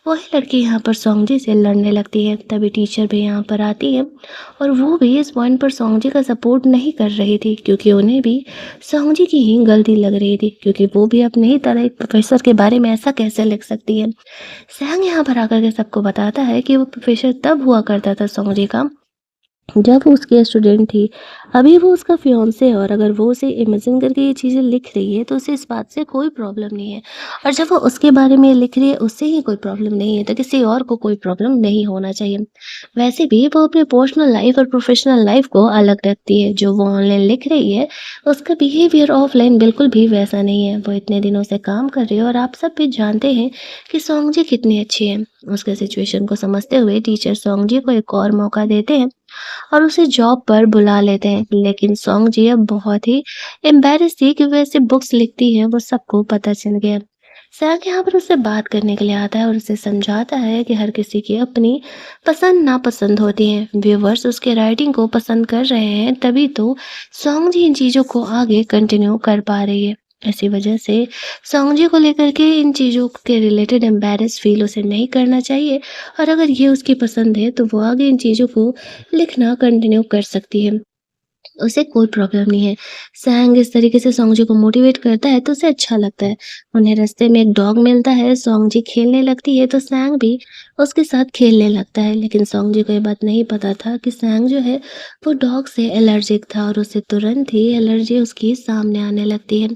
वही लड़की यहाँ पर सोंगजी से लड़ने लगती है। तभी टीचर भी यहाँ पर आती है और वो भी इस पॉइंट पर सोंगजी का सपोर्ट नहीं कर रही थी, क्योंकि उन्हें भी सोंगजी की ही गलती लग रही थी, क्योंकि वो भी अपने ही तरह एक प्रोफेसर के बारे में ऐसा कैसे लिख सकती है। सैंग यहाँ पर आकर के सबको बताता है कि वो प्रोफेसर तब हुआ करता था सोंगजी का, जब वो उसकी स्टूडेंट थी, अभी वो उसका फियांसे है और अगर वो उसे इमेजिन करके ये चीज़ें लिख रही है, तो उसे इस बात से कोई प्रॉब्लम नहीं है। और जब वो उसके बारे में लिख रही है, उससे ही कोई प्रॉब्लम नहीं है, तो किसी और को कोई प्रॉब्लम नहीं होना चाहिए। वैसे भी वो अपने पर्सनल लाइफ़ और प्रोफ़ेशनल लाइफ़ को अलग रखती है। जो वो ऑनलाइन लिख रही है, उसका बिहेवियर ऑफ़लाइन बिल्कुल भी वैसा नहीं है। वो इतने दिनों से काम कर रही है और आप सब भी जानते हैं कि सोंगजी कितनी अच्छी है। उसके सिचुएशन को समझते हुए टीचर सोंगजी को एक और मौका देते हैं और उसे जॉब पर बुला लेते हैं। लेकिन सॉन्ग जी अब बहुत ही एम्बैरेस थी कि वो ऐसे बुक्स लिखती है, वो सबको पता चल गया। सैग यहाँ पर उससे बात करने के लिए आता है और उसे समझाता है कि हर किसी की अपनी पसंद नापसंद होती है। व्यूवर्स उसके राइटिंग को पसंद कर रहे हैं, तभी तो सॉन्ग जी इन चीज़ों को आगे कंटिन्यू कर पा रही है। इसी वजह से सॉन्ग जी को लेकर के इन चीज़ों के रिलेटेड एम्बैरेस फील उसे नहीं करना चाहिए और अगर ये उसकी पसंद है तो वो आगे इन चीज़ों को लिखना कंटिन्यू कर सकती है। उसे कोई प्रॉब्लम नहीं है। सैंग इस तरीके से सोंगजी को मोटिवेट करता है तो उसे अच्छा लगता है। उन्हें रास्ते में एक डॉग मिलता है, सोंगजी खेलने लगती है तो सैंग भी उसके साथ खेलने लगता है। लेकिन सोंगजी को ये बात नहीं पता था कि सैंग जो है वो डॉग से एलर्जिक था और उसे तुरंत ही एलर्जी उसकी सामने आने लगती है।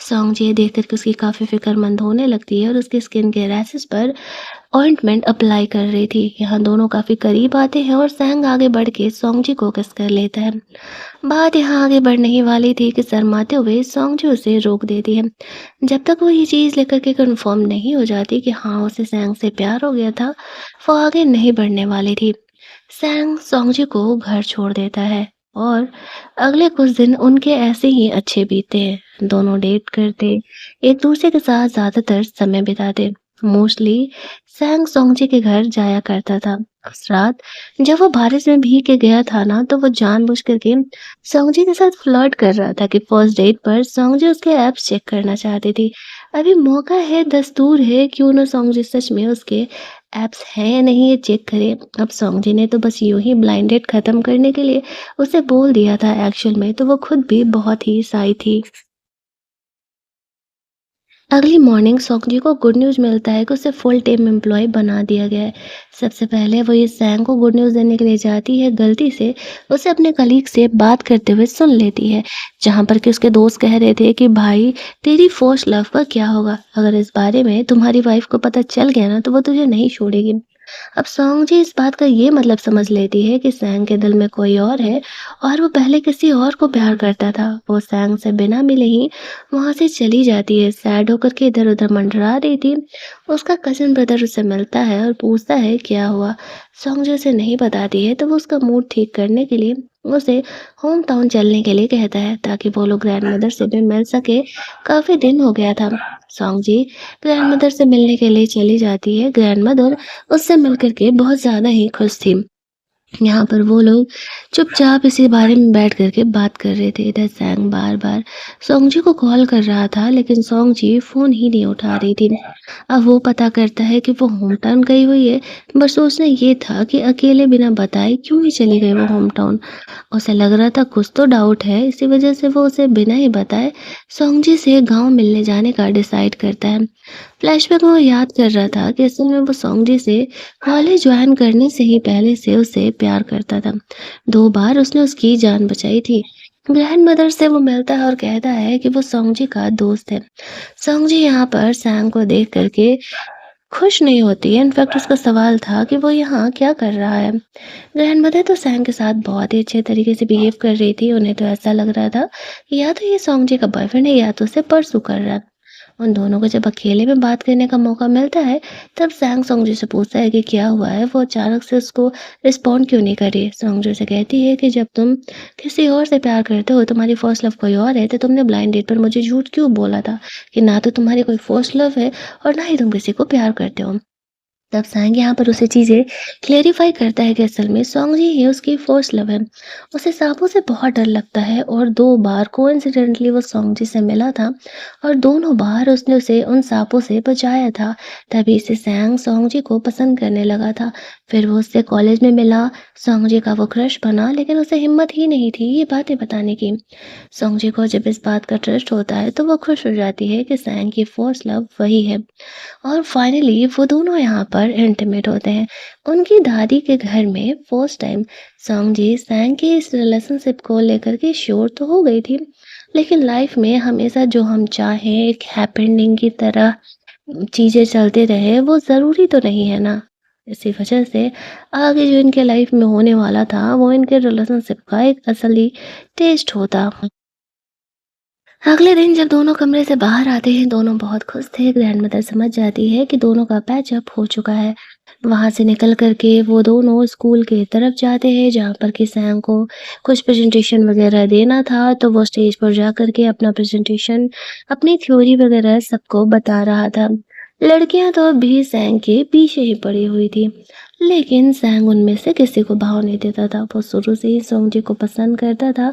सोंगजी ये देख कर के उसकी काफ़ी फ़िक्रमंद होने लगती है और उसकी स्किन के रैशेज़ पर ऑइंटमेंट अप्लाई कर रही थी। यहाँ दोनों काफ़ी करीब आते हैं और सैंग आगे बढ़ के सोंगजी को किस कर लेता है। बात यहाँ आगे बढ़ने ही वाली थी कि शर्माते हुए सोंगजी उसे रोक देती है। जब तक वो ये चीज़ लेकर के कंफर्म नहीं हो जाती कि हाँ, उसे सैंग से प्यार हो गया था, वो आगे नहीं बढ़ने वाली थी। सैंग सोंगजी को घर छोड़ देता है और अगले कुछ दिन उनके ऐसे ही अच्छे बीते हैं। दोनों डेट करते, एक दूसरे के साथ ज़्यादातर समय बिताते। मोस्टली सैंग सोंगजी के घर जाया करता था। उस रात जब वो बारिश में भीग के गया था ना, तो वो जानबूझ करके सोंगजी के साथ फ्लर्ट कर रहा था कि फर्स्ट डेट पर सोंगजी उसके ऐप्स चेक करना चाहती थी। अभी मौका है, दस्तूर है, क्यों ना सोंगजी सच में उसके ऐप्स हैं या नहीं ये चेक करे। अब सोंगजी ने तो बस यूं ही ब्लाइंड डेट खत्म करने के लिए उसे बोल दिया था। एक्चुअल में तो वो खुद भी बहुत ही साई थी। अगली मॉर्निंग सोंगजी को गुड न्यूज़ मिलता है कि उसे फुल टाइम एम्प्लॉय बना दिया गया है। सबसे पहले वो ये सैंग को गुड न्यूज़ देने के लिए जाती है, गलती से उसे अपने कलीग से बात करते हुए सुन लेती है, जहाँ पर कि उसके दोस्त कह रहे थे कि भाई तेरी फर्स्ट लव का क्या होगा? अगर इस बारे में तुम्हारी वाइफ को पता चल गया ना तो वो तुझे नहीं छोड़ेगी। अब सोंगजी इस बात का ये मतलब समझ लेती है कि सैंग के दिल में कोई और है और वो पहले किसी और को प्यार करता था। वो सैंग से बिना मिले ही वहाँ से चली जाती है। सैड होकर के इधर-उधर मंडरा रही थी। उसका कज़न ब्रदर उससे मिलता है और पूछता है क्या हुआ? सोंगजी उसे नहीं बताती है तो वो उसका मूड ठीक करने के लिए उसे होम टाउन चलने के लिए कहता है ताकि वो लोग ग्रैंडमदर से भी मिल सके। काफ़ी दिन हो गया था। सोंगजी ग्रैंडमदर से मिलने के लिए चली जाती है। ग्रैंडमदर उससे मिल कर के बहुत ज़्यादा ही खुश थी। यहाँ पर वो लोग चुपचाप इसी बारे में बैठ कर के बात कर रहे थे। इधर सैंग बार-बार सोंगजी को कॉल कर रहा था, लेकिन सोंगजी फ़ोन ही नहीं उठा रही थी। अब वो पता करता है कि वो होम टाउन गई हुई है, बस सोचना ये था कि अकेले बिना बताए क्यों ही चली गई वो होम टाउन। उसे लग रहा था कुछ तो डाउट है, इसी वजह से वो उसे बिना ही बताए सोंगजी से गाँव मिलने जाने का डिसाइड करता है। फ्लैशबैक में वो याद कर रहा था कि असल में वो सोंगजी से कॉलेज ज्वाइन करने से ही पहले से उसे प्यार करता था। 2 बार उसने उसकी जान बचाई थी। ग्रैंडमदर से वो मिलता है और कहता है कि वो सोंगजी का दोस्त है। सोंगजी यहाँ पर सैंग को देख कर के खुश नहीं होती है। इनफैक्ट उसका सवाल था कि वो यहाँ क्या कर रहा है? ग्रैंडमदर तो सैंग के साथ बहुत ही अच्छे तरीके से बिहेव कर रही थी। उन्हें तो ऐसा लग रहा था कि या तो ये सोंगजी का बॉयफ्रेंड है या तो उसे परसू कर रहा है। उन दोनों को जब अकेले में बात करने का मौका मिलता है, तब सैंग सोंगजी से पूछता है कि क्या हुआ है? वो अचानक से उसको रिस्पॉन्ड क्यों नहीं कर रही है? सोंगजी उसे कहती है कि जब तुम किसी और से प्यार करते हो, तुम्हारी फर्स्ट लव कोई और है, तो तुमने ब्लाइंड डेट पर मुझे झूठ क्यों बोला था कि ना तो तुम्हारी कोई फर्स्ट लव है और ना ही तुम किसी को प्यार करते हो? तब सैंग यहाँ पर उसे चीज़ें क्लेरिफ़ाई करता है कि असल में सोंगजी ही उसकी फर्स्ट लव है। उसे सांपों से बहुत डर लगता है और 2 बार कोइंसिडेंटली वो सोंगजी से मिला था और दोनों बार उसने उसे उन सांपों से बचाया था। तभी से सैंग सोंगजी को पसंद करने लगा था। फिर वो उससे कॉलेज में मिला, सोंगजी का वो क्रश बना, लेकिन उसे हिम्मत ही नहीं थी ये बातें बताने की। सोंगजी को जब इस बात का ट्रस्ट होता है तो वो खुश हो जाती है कि सैंग की फर्स्ट लव वही है। और फाइनली वो दोनों यहाँ पर और इंटीमेट होते हैं। उनकी दादी के घर में फर्स्ट टाइम सॉन्गजी सैंग के इस रिलेशनशिप को लेकर के श्योर तो हो गई थी, लेकिन लाइफ में हमेशा जो हम चाहें एक हैप्पी एंडिंग की तरह चीज़ें चलते रहे वो ज़रूरी तो नहीं है ना। इसी वजह से आगे जो इनके लाइफ में होने वाला था वो इनके रिलेशनशिप का एक असली टेस्ट होता। अगले दिन जब दोनों कमरे से बाहर आते हैं, दोनों बहुत खुश थे। ग्रैंडमदर समझ जाती है कि दोनों का पैच अप हो चुका है। वहाँ से निकल कर के वो दोनों स्कूल की तरफ जाते हैं, जहाँ पर कि सैम को कुछ प्रेज़ेंटेशन वग़ैरह देना था, तो वो स्टेज पर जा कर के अपना प्रेज़ेंटेशन, अपनी थ्योरी वग़ैरह सबको बता रहा था। लड़कियाँ तो अब भी सैम के पीछे ही पड़ी हुई थी, लेकिन सैम उनमें से किसी को भाव नहीं देता था। वो शुरू से ही सोंगजी को पसंद करता था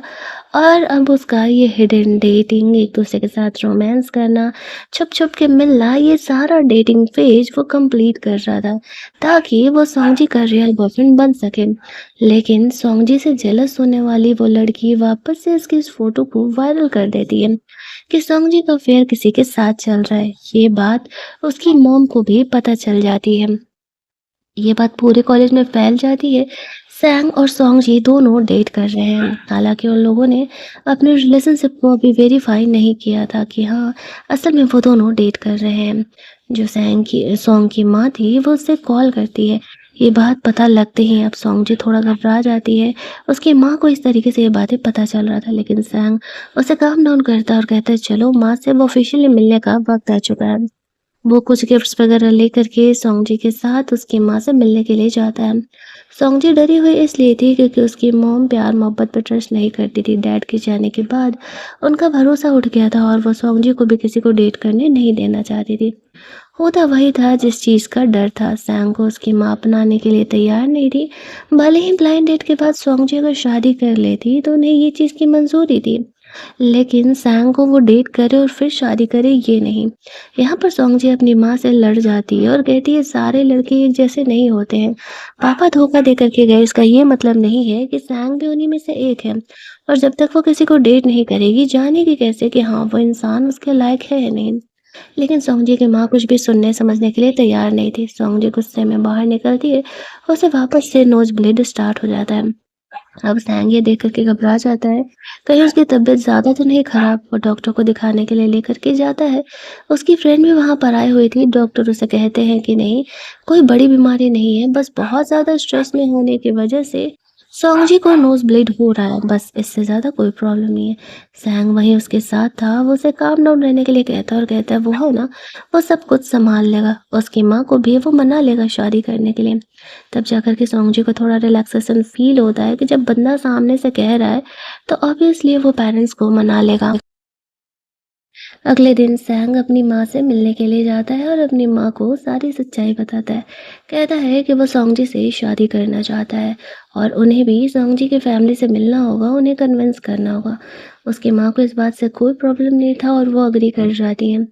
और अब उसका ये हिडन डेटिंग, एक-दूसरे के साथ रोमांस करना, छुप-छुप के मिलना, ये सारा डेटिंग फ़ेज़ वो कंप्लीट कर रहा था, ताकि वो सॉन्गजी का रियल बॉयफ्रेंड बन सके। लेकिन सॉन्गजी से जेलस होने वाली वो लड़की वापस से इसकी इस फ़ोटो को वायरल कर देती है कि सॉन्गजी का अफ़ेयर किसी के साथ चल रहा है। ये बात उसकी मॉम को भी पता चल जाती है। ये बात पूरे कॉलेज में फैल जाती है। सैंग और सॉन्गजी दोनों डेट कर रहे हैं। हालाँकि उन लोगों ने अपने रिलेशनशिप को अभी वेरीफ़ाई नहीं किया था कि हाँ, असल में वो दोनों डेट कर रहे हैं। जो सॉन्ग की माँ थी, वो उससे कॉल करती है। ये बात पता लगते ही अब सॉन्गजी थोड़ा घबरा जाती है। उसकी माँ को इस तरीके से ये बातें पता चल रहा था, लेकिन सैंग उसे काम डाउन करता है और कहता है, "चलो, माँ से अब ऑफ़िशियली मिलने का वक़्त आ चुका है।" वो कुछ गिफ्ट्स वगैरह लेकर के सोंगजी के साथ उसकी माँ से मिलने के लिए जाता है। सोंगजी डरी हुई इसलिए थी क्योंकि उसकी मॉम प्यार मोहब्बत पर ट्रस्ट नहीं करती थी। डैड के जाने के बाद उनका भरोसा उठ गया था और वो सोंगजी को भी किसी को डेट करने नहीं देना चाहती थी। होता वही था जिस चीज़ का डर था। सैंग को उसकी माँ अपनाने के लिए तैयार नहीं थी। भले ही ब्लाइंड डेट के बाद सोंगजी अगर शादी कर लेती तो उन्हें ये चीज़ की मंजूरी थी, लेकिन सैंग को वो डेट करे और फिर शादी करे ये नहीं। यहाँ पर सोंगजी अपनी माँ से लड़ जाती है और कहती है सारे लड़के एक जैसे नहीं होते हैं। पापा धोखा दे करके गए, इसका ये मतलब नहीं है कि सैंग भी उन्हीं में से एक है। और जब तक वो किसी को डेट नहीं करेगी, जानेगी कैसे कि हाँ, वो इंसान उसके लायक है या नहीं। लेकिन सोंगजी की माँ कुछ भी सुनने समझने के लिए तैयार नहीं थी। सोंगजी गुस्से में बाहर निकलती है, उसे वापस से नोज ब्लीड स्टार्ट हो जाता है। अब सैंग ये देख कर के घबरा जाता है, कहीं उसकी तबीयत ज़्यादा तो नहीं खराब। वो डॉक्टर को दिखाने के लिए लेकर के जाता है। उसकी फ्रेंड भी वहाँ पर आई हुई थी। डॉक्टर उसे कहते हैं कि नहीं, कोई बड़ी बीमारी नहीं है, बस बहुत ज़्यादा स्ट्रेस में होने की वजह से सोंगजी को नोज़ ब्लीड हो रहा है, बस इससे ज़्यादा कोई प्रॉब्लम नहीं है। सैंग वहीं उसके साथ था, वो उसे काम डाउन रहने के लिए कहता है और कहता है वो है ना, वो सब कुछ सँभाल लेगा। उसकी माँ को भी वो मना लेगा शादी करने के लिए। तब जाकर के सोंगजी को थोड़ा रिलैक्सेशन फ़ील होता है कि जब बंदा सामने से कह रहा है, तो ऑब्वियसली वो पेरेंट्स को मना लेगा। अगले दिन सैंग अपनी माँ से मिलने के लिए जाता है और अपनी माँ को सारी सच्चाई बताता है। कहता है कि वो सोंगजी से शादी करना चाहता है और उन्हें भी सोंगजी की फैमिली से मिलना होगा, उन्हें कन्विंस करना होगा। उसकी माँ को इस बात से कोई प्रॉब्लम नहीं था और वो एग्री कर जाती है।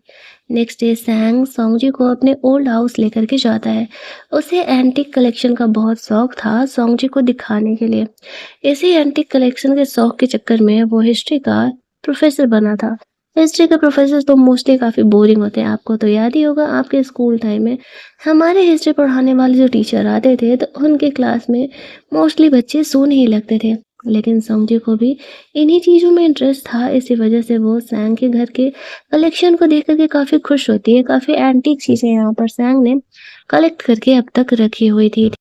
नेक्स्ट डे सैंग सोंगजी को अपने ओल्ड हाउस लेकर के जाता है। उसे एंटीक कलेक्शन का बहुत शौक था सोंगजी को दिखाने के लिए। इसी एंटीक कलेक्शन के शौक के चक्कर में वो हिस्ट्री का प्रोफेसर बना था। हिस्ट्री के प्रोफेसर तो मोस्टली काफ़ी बोरिंग होते हैं। आपको तो याद ही होगा आपके स्कूल टाइम में हमारे हिस्ट्री पढ़ाने वाले जो टीचर आते थे तो उनके क्लास में मोस्टली बच्चे सोने ही लगते थे। लेकिन सोंगजी को भी इन्हीं चीज़ों में इंटरेस्ट था, इसी वजह से वो सैंग के घर के कलेक्शन को देख कर के काफ़ी खुश होती है। काफ़ी एंटीक चीज़ें यहाँ पर सैंग ने कलेक्ट करके अब तक रखी हुई थी।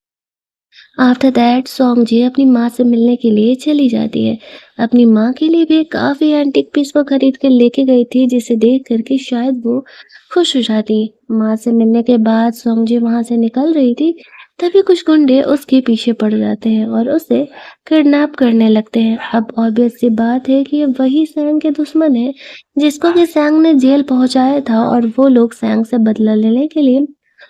आफ्टर दैट सोंगजी अपनी माँ से मिलने के लिए चली जाती है। अपनी माँ के लिए भी काफ़ी एंटीक पीस वो खरीद के लेके गई थी, जिसे देख कर के शायद वो खुश हो जाती। माँ से मिलने के बाद सोंगजी वहाँ से निकल रही थी, तभी कुछ गुंडे उसके पीछे पड़ जाते हैं और उसे किडनैप करने लगते हैं। अब ऑब्वियस सी बात है कि ये वही सैंग के दुश्मन है, जिसको कि सैंग ने जेल पहुँचाया था और वो लोग सैंग से बदला लेने के लिए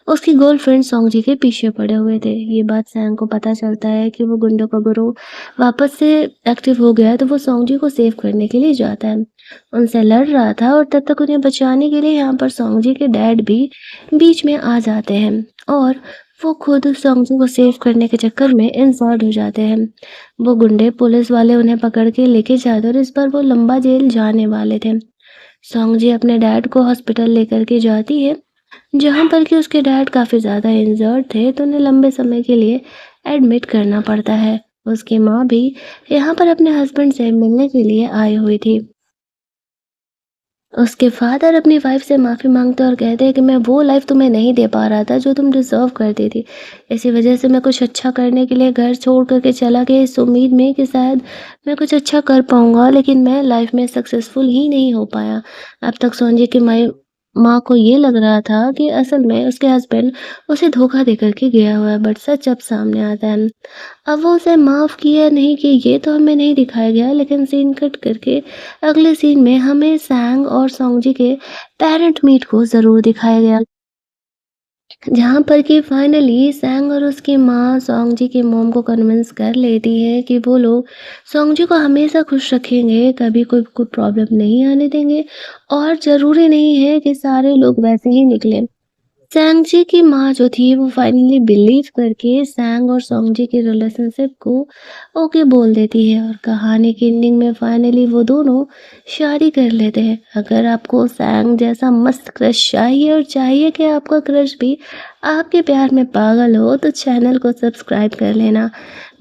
उसकी गर्लफ्रेंड सोंगजी के पीछे पड़े हुए थे। ये बात सैंग को पता चलता है कि वो गुंडों का गिरोह वापस से एक्टिव हो गया है, तो वो सोंगजी को सेव करने के लिए जाता है। उनसे लड़ रहा था और तब तक उन्हें बचाने के लिए यहाँ पर सोंगजी के डैड भी बीच में आ जाते हैं और वो खुद सोंगजी को सेव करने के चक्कर में इंसल्ट हो जाते हैं। वो गुंडे पुलिस वाले उन्हें पकड़ के लेके जाते और इस बार वो लंबा जेल जाने वाले थे। सोंगजी अपने डैड को हॉस्पिटल लेकर के जाती है। जहाँ पर कि उसके डैड काफ़ी ज़्यादा इंजर्ड थे, तो उन्हें लंबे समय के लिए एडमिट करना पड़ता है। उसकी माँ भी यहाँ पर अपने हस्बैंड से मिलने के लिए आई हुई थी। उसके फादर अपनी वाइफ से माफ़ी माँगते और कहते हैं कि मैं वो लाइफ़ तुम्हें नहीं दे पा रहा था जो तुम डिज़र्व करती थी। इसी वज़ह से मैं कुछ अच्छा करने के लिए घर छोड़ कर के चला गया इस उम्मीद में कि शायद मैं कुछ अच्छा कर पाऊँगा, लेकिन मैं लाइफ़ में सक्सेसफुल ही नहीं हो पाया। अब तक सोंजी की माई माँ को ये लग रहा था कि असल में उसके हस्बैंड उसे धोखा दे कर के गया हुआ है, बट सच अब सामने आता है। अब वो उसे माफ़ किया नहीं कि ये तो हमें नहीं दिखाया गया, लेकिन सीन कट करके अगले सीन में हमें सैंग और सोंगजी के पेरेंट मीट को ज़रूर दिखाया गया, जहाँ पर कि फाइनली सैंग और उसकी माँ सोंगजी की मॉम को कन्विंस कर लेती है कि वो लोग सोंगजी को हमेशा खुश रखेंगे, कभी कोई प्रॉब्लम नहीं आने देंगे और ज़रूरी नहीं है कि सारे लोग वैसे ही निकलें। सैंग-ची की माँ जो थी वो फाइनली बिलीव करके सैंग और सॉन्ग-जी के रिलेशनशिप को ओके बोल देती है और कहानी की एंडिंग में फाइनली वो दोनों शादी कर लेते हैं। अगर आपको सैंग जैसा मस्त क्रश चाहिए और चाहिए कि आपका क्रश भी आपके प्यार में पागल हो, तो चैनल को सब्सक्राइब कर लेना,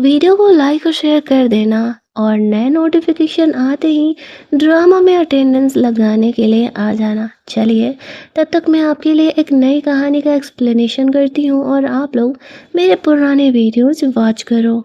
वीडियो को लाइक और शेयर कर देना और नए नोटिफिकेशन आते ही ड्रामा में अटेंडेंस लगाने के लिए आ जाना। चलिए, तब तक मैं आपके लिए एक नई कहानी का एक्सप्लेनेशन करती हूँ और आप लोग मेरे पुराने वीडियोज़ वॉच करो।